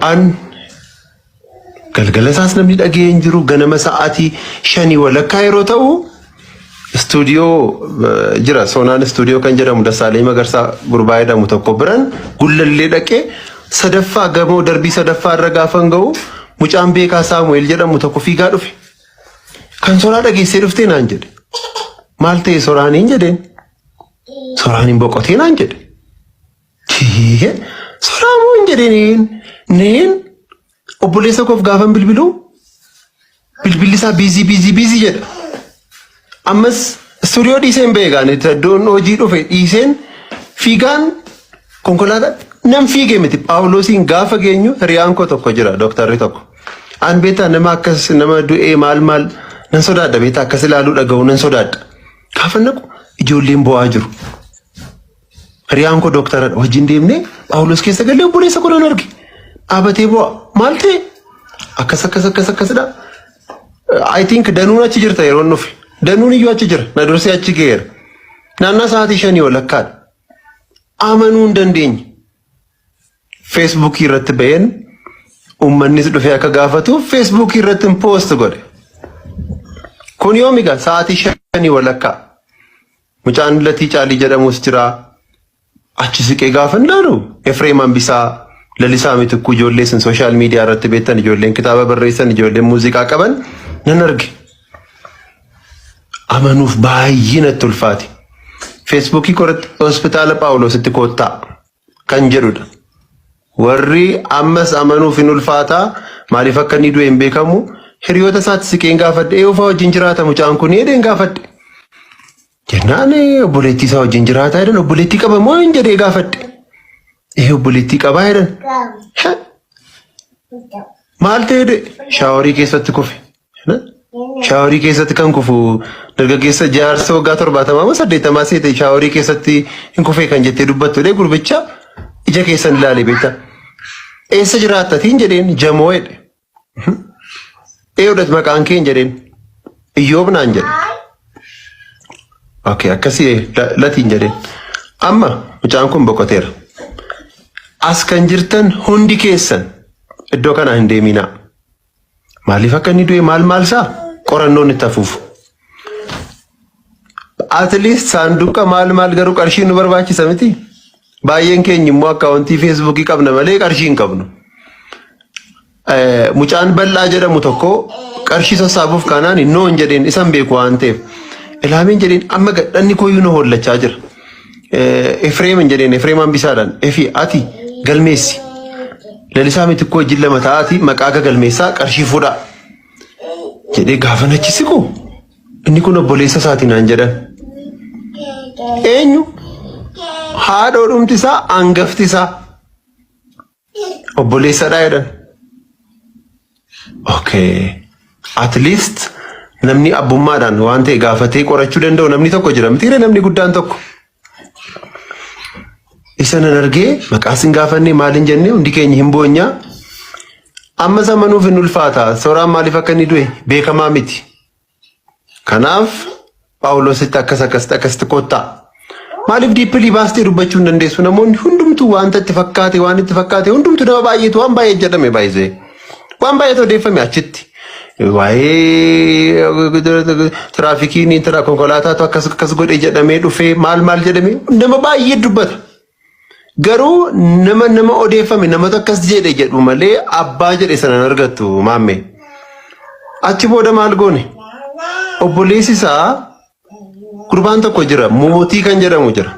an galgala saas namni dhageen jiru ganama sa'aatii 5 walakkaa yeroo ta'u studio jira sonaan studio kan jedhamu Dasaalee Magarsaa gurbaa jedhamu tokko biran gullallee dhaqee sadaffaa gamoo darbii sadaffaa irra gaafan ga'u mucaan beekaa Saamu'eel jedhamu tokko fiigaa dhufe kan soraa dhageessee dhuftee naan jedhe maal ta'e soraaniin jedheen soraaniin boqotee naan jedhe soraamuun jedheen neen obboleessa koof gaafan bilbilisaa biizii jedha ammas studio dhiiseen beegaan doon hojii dhufe dhiiseen fiigaan konkolaataa nam fiigee miti Paawuloosiin gaafa geenyu hiriyaan koo tokko jira dooktarri tokko an beeta nama akkas nama du'ee maal nan sodaadha beeta akkas ilaaluu dhaga'u nan sodaadha gaafa naqu ijoolleen bo'aa jiru hiriyaan koo dooktaradha wajjin deemnee Paawuloos keessa galee obboleessa koo nan arge dhaabatee bo'aa maal ta'e akkasidha I think danuun achi jirta yeroo nufi danuun iyyuu achi jira na dursee achi geera naannaa sa'aatii 5 walakkaadha amanuu hin dandeenye Facebook irratti ba'een ummannis dhufee akka gaafatu Facebook irratti post godhe kun yoomiga sa'aatii 5 walakkaa mucaan Latii Caalii jedhamus jira achi siqee gaafan laalu Efreem Hambisaa Lalisaa Mitikuu ijoollee sin social media irratti beektan ijoolleen kitaaba barreessan ijoolleen muuziqaa qaban nan arge amanuuf baay'ee natti ulfaate Facebook irratti hospitaala Paawuloositti koottaa kan jedhudha warri ammas amanuuf hin ulfaataa maaliif akka inni du'e hin beekamu hiriyoota isaatti siqeen gaafadhe eeyyuufaa wajjin jiraata mucaan kun jedheen gaafadhe jennaan obboleettii isaa wajjin jiraata jedhan obboleettii qaba moo hin jedhee gaafadhe obboleettii qabaa jedhan maal ta'e shaaworii keessatti kufe shaaworii keessatti kan kufu dargaggeessa jaarsa waggaa 70 seete shaaworii keessatti hin kufee kan jettee dubbattu gurbicha ija keessan ilaalee beekta eessa jiraattatiin jedheen jamoo jedhe eeyyoodhat maqaan keen jedheen Iyyoob naan jedhe okay akkasii latiin jedheen amma mucaan kun boqoteera as kan jirtan hundi keessan iddoo kana hin deeminaa maaliif akka inni du'e maal isaa qorannoon itti hafuuf at least saanduqa maal garuu qarshii nu barbaachisa miti baay'een keenya immoo akkaawuntii feesbuukii qabna malee qarshii hin qabnu mucaan bal'aa jedhamu tokko qarshii sassaabuuf kanaan hin jedheen isan beeku waan ta'eef ilaameen jedheen amma gadhanni kooyyuu nu hollachaa jira Efreem jedheen Efreem Hambisaadhaan efi ati galmeessi Lalisaa Mitikuu wajjin lama ta'aati maqaa galmeessaa qarshii fudhaa jedhee gaafan achi siqu inni kun obboleessa isaatii naan jedhan eenyu haadhoodhumti isaa hangafti isaa obboleessadhaa jedhan okay at least namni abbummaadhaan waan ta'e gaafatee qorachuu danda'u namni tokko jira mitiire namni guddaan tokko isa nan argee maqaa sin gaafannee maalin jennee hundi keenya hin boonyaa amma samanuuf hin ulfaata sooraan maaliif akka inni du'e beekamaa miti kanaaf Paawuloositti akkasitti kottaa maaliif diippilii baastee dubbachuu hin dandeessu namoonni hundumtuu waan itti fakkaate hundumtuu nama baay'eetu waan baay'ee jedhame baay'isee waan baay'eetu odeeffame achitti waa'ee tiraafikiin konkolaataatu akkas godhe jedhamee dhufee maal jedhame nama baay'ee dubbata garuu nama odeeffame namatu akkas jedhe jedhu malee abbaa jedhe sanan argattu maamme achi booda maal goone obboleessi isaa gurbaan tokko jira mootii kan jedhamu jira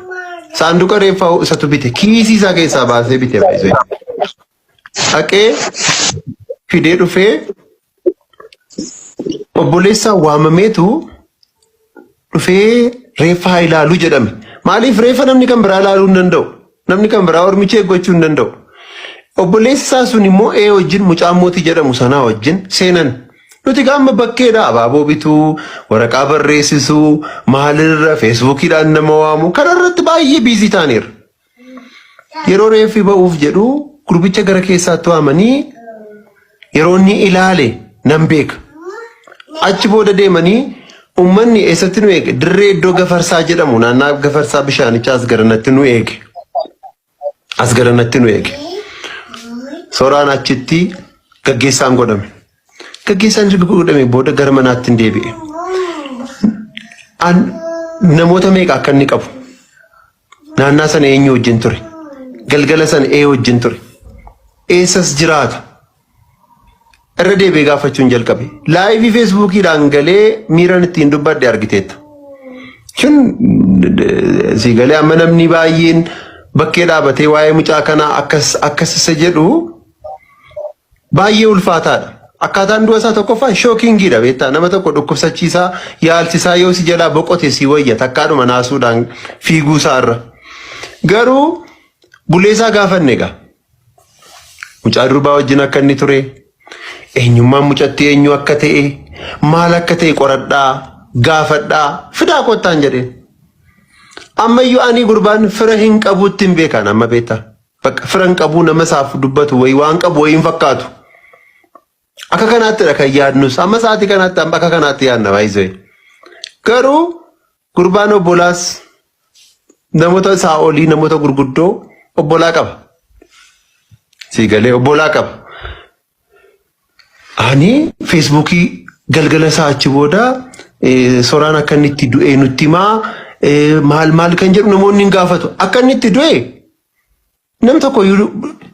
saanduqa reeffaa isatu bite kiisii isaa keessaa baasee bite baay'isee haqee fidee dhufee obboleessa waamameetu dhufee reeffaa ilaaluu jedhame maaliif reeffa namni kan biraa ilaaluu hin danda'u namni kan biraa ormicha eeggachuu hin danda'u obboleessi isaa sun immoo wajjin mucaan mootii jedhamu sanaa wajjin seenan nuti gaama bakkeedha abaaboo bituu waraqaa barreessisuu maalirra feesbuukiidhaan nama waamu kanarratti baay'ee biizii taaneera yeroo reeffi ba'uuf jedhu gurbicha gara keessaatti waamanii yeroo inni ilaale nan beeka achi booda deemanii ummanni eessatti nu eege dirree iddoo gafarsaa jedhamu naannaa gafarsaa bishaanichaa as garanatti nu eege Soraan achitti gaggeessaan godhame. Gaggeessaan godhame booda gara manaatti hin deebi'e. Namoota meeqa akka inni qabu? Naannaa sana eenyu wajjin ture? Galgala sana wajjin ture? Eessas jiraata? Irra deebi'ee gaafachuun jalqabe. Laayivii feesbuukiidhaan galee miiraan ittiin dubbadde argiteetta. Kun si galee amma namni baay'een bakkee dhaabatee waa'ee mucaa kanaa akkas isa jedhu baay'ee ulfaataadha. Akkaataan du'a isaa tokkoffaa shookingiidha beektaa nama tokko dhukkubsachiisaa yaalchisaa yoo si jalaa boqote si wayya takkaadhuma naasuudhaan fiiguu isaarra. Garuu buleesaa gaafanne egaa mucaa durbaa wajjin akka inni ture eenyummaan mucatti eenyu akka ta'e maal akka ta'e qoradhaa gaafadhaa fidaa kottaan jedheen. Ammayyuu ani gurbaan fira hin qabuutti hin beekan amma beektaa bakka fira hin qabuu nama isaaf dubbatu wayi waan qabu wayi hin fakkaatu. Akka kanaatti kan yaadnus amma sa'aatii kanaatti akka kanaatti yaadna baay'isee. Garuu gurbaan obbolaas namoota isaa olii namoota gurguddoo obbolaa qaba. Siigalee obbolaa qaba. Ani feesbuukii galgala isaa achi booda soraan akka inni itti du'e nutti himaa maal kan jedhu namoonni hin gaafatu. Akka inni itti du'e nam tokko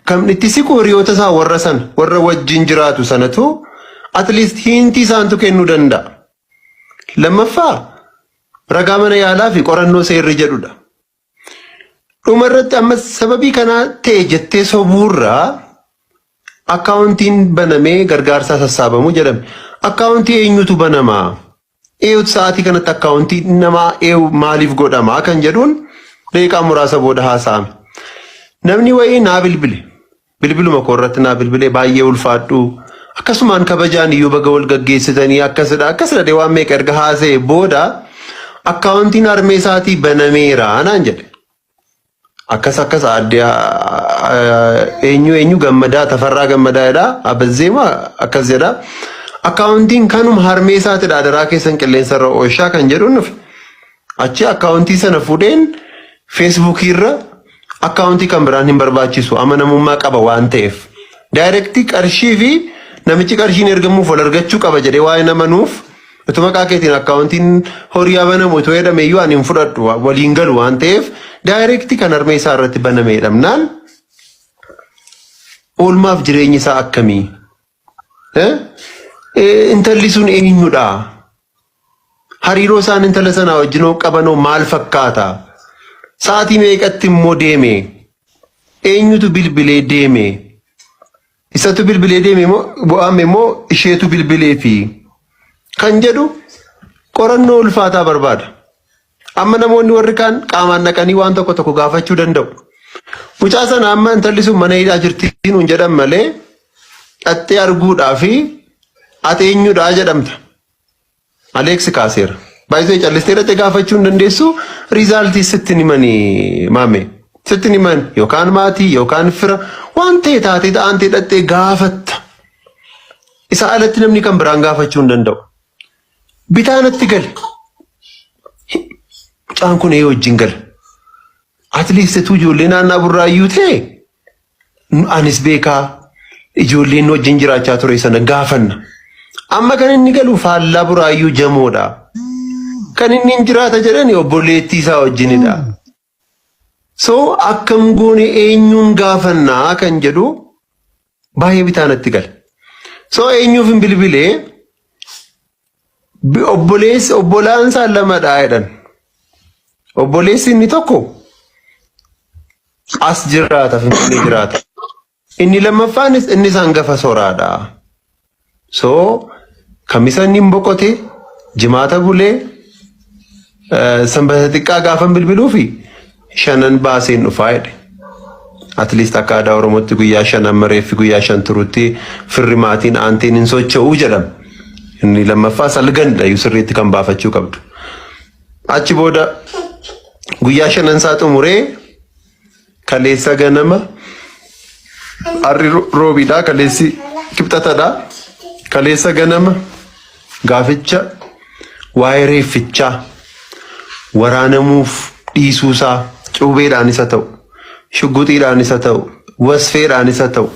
kan itti siqu hiriyoota isaa warra wajjin jiraatu sanatu at least hintii isaantu kennuu danda'a. Lammaffaa ragaa mana yaalaa fi qorannoo seerri jedhudha. Dhuma irratti amma sababii kanaa ta'e jettee sobuurraa akkaawuntiin banamee gargaarsaa sassaabamu jedhame. Akkaawuntii eenyutu banamaa? Eeyutu sa'aatii kanatti akkaawuntii namaa maaliif godhamaa kan jedhuun daqiiqaa muraasa booda haasa'ame. Namni wayii naa bilbiluma koorratti naa bilbilee baay'ee ulfaadhu akkasumaan kabajaan iyyuu baga wal gaggeessitanii akkasidha waan meeqa erga haasa'e booda akkaawuntiin harmee isaatii banameera naan jedhe. Akkas adde eenyu gammadaa tafarraa gammadaa jedha abazzeema akkas jedha. Akkaawuntiin kanuma harmee isaatiidha daraa keessan qilleensarra ooshaa kan jedhuun achi akkaawuntii sana fuudheen feesbuukiirra akkaawuntii kan biraan hin barbaachisu amanamummaa qaba waan ta'eef daayirektii qarshii fi namichi qarshiin ergamuuf wal argachuu qaba jedhee waa'ee namanuuf utuu maqaa keetiin akkaawuntiin horii banamu itoo jedhame iyyuu ani hin fudhadhu waliin galu waan ta'eef daayirektii kan harmee isaa irratti baname jedhamnaan oolmaaf jireenyi isaa akkamii? Intalli sun eenyudha? Hariiroo isaan intala sanaa wajjinoo qabanoo maal fakkaata? Sa'aatii meeqatti immoo deeme? Eenyutu bilbilee deeme? Isatu bilbilee deeme bu'aame immoo isheetu bilbilee fi kan jedhu qorannoo ulfaataa barbaada. Amma namoonni warri kaan qaamaan dhaqanii waan tokko gaafachuu danda'u. Mucaa sana amma intalli sun mana hidhaa jirti nuun jedhan malee dhattee arguudhaa fi ati eenyudha jedhamta. Aleeksi kaaseera. Baay'ee callistee dhattee gaafachuu hin dandeessu riizaaltii sittin himanii maame. Sittin himan yookaan maatii yookaan fira waan ta'e taatee ta'antee dhattee gaafatta. Isa alatti namni kan biraan gaafachuu hin danda'u. Bitaanatti gali. Mucaan kun wajjin gala. At least tu ijoollee naannaa burraayyuu ta'e anis beekaa ijoolleen wajjin jiraachaa ture sana gaafanna. Amma kan inni galu faallaa burraayyuu jamoodha. Kan inni jiraata jedhani obboleettii isaa wajjinidha. So akkam goone eenyuun gaafannaa kan jedhu baay'ee bitaanatti gala. So eenyuuf hin bilbilee obbolaan isaa lamadha jedhan. Obboleessi inni tokko as jiraata Finfinnee jiraata. Inni lammaffaanis inni hangafa soraadha. So kamisa inni boqote jimaata bulee sanbata xiqqaa gaafan bilbiluu fi shanan baaseen dhufaa jedhe. At least akka aadaa Oromootti guyyaa shanan mareeffi guyyaa shan turutti firri maatiin aanteen hin socho'uu jedhama. Inni lammaffaa salgandha sirriitti kan baafachuu qabdu. Achi booda guyyaa shanan isaa xumuree kaleessa ganama arri roobiidha kaleessi kibxatadha. Kaleessa ganama gaaficha waa'ee reeffichaa waraanamuuf dhiisuusaa cuubeedhaan isa ta'u shugguxiidhaan isa ta'u wasfeedhaan isa ta'u